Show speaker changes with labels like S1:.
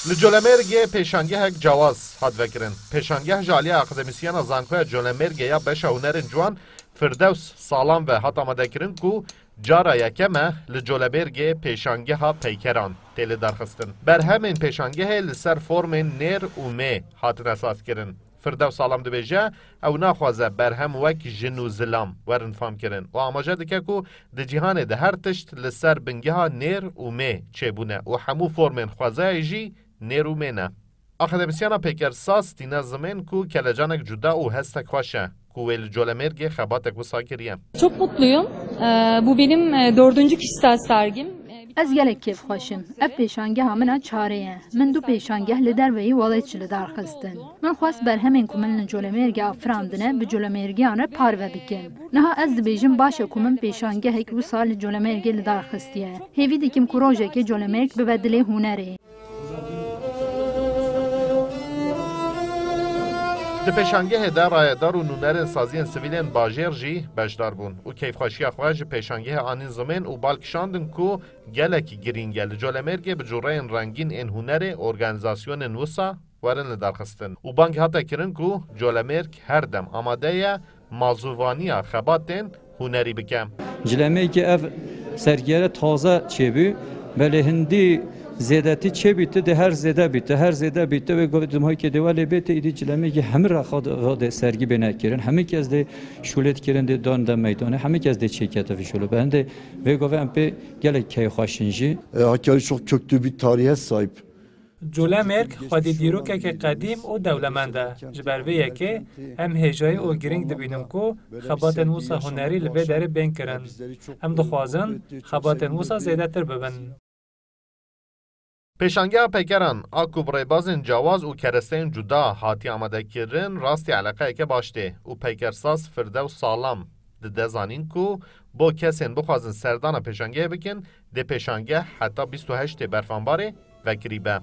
S1: لجولمرگ پیشانگه جواز هات وکرن پیشانگه جالی اکادمیسیان زانکوی جولمرگ یا بش هنرن جوان فردوس سالام و هات آماده کرن کو جارا یکمه لجولمرگ پیشانگه ها پیکران تیل درخستن بر همین پیشانگه لسر فرم نیر و می هات اساس کرن فردوس سالام دبیجه او ناخوازه بر هم وک جن و ظلام ورن فهم کرن و آماجه دکه کو ده جهان ده هر تشت لسر بنگه ها نیر و می چه بونه و همو فرمین خوازه جی نيرو مينا اكاديميسيانا بيكرساس تينا زمن ku kelecenek cuda u hestek hoşe ku el Jolmerge xabatek bu sakiriye.
S2: Çok mutluyum. Bu benim dördüncü kişisel sergim.
S3: Ez gelek keyf hoşum. Ev peşangeh min çareye. Min du peşangeh li derveyi walet li darxistin. Min xwast ber hemin ku min Jolmerge afrandine bi Jolmergiane parve bikin. Niha ez dibêjim baş e ku min peşangehek wisa li Jolmerge li darxistiye. Hêvî dikim ku rojekê Jolmerg bibe dilê hunerê.
S1: د پیشانگه در رایدار و نونرن سازین سویلین باجر جی بجدار بون و کیف خاشی اخواج پیشانگه آنین زمین و بالکشاندن کو گلکی گرینگل جولمرگ بجورین رنگین این هنر ارگانیزاسیون نوسا ورن لدرخستن و بانگ حتی کرن کو جولمرگ هر دم آماده مازووانی خباتین هنری بکم
S4: جولمرگ اف سرگیره تازه چیبی بله هندی زیادتی چه بیته ده هر زیاده بیته و گفتم هایی که دواله بیته ایدی جلمه که همه را خود سرگی بنا کردن همه که از ده شولت کردن ده دان ده میدانه همه که از ده çekyatı fişolu bende ve gofem pe gelek key xoşinji
S5: Hakkari çok köklü bir tarihe sahip.
S6: جولمرگ خودی دیروکه که قدیم و دولمنده جبرویه که هم هجای و گرینگ دبینم کو خبات نوسا هنری لبه داره بین کرن هم دخوازن خبات نوسا زیاده تر ببن
S1: پیشانگه پیکران آکو برایبازن جواز و کرستین جدا هاتی آماده کرن راستی علاقه که باشته و پیکرساز فرده و سالام ده زانین کو با کسین بخوازن سردان پیشانگه بکن ده پیشانگه حتی 28 برفانباره و گریبه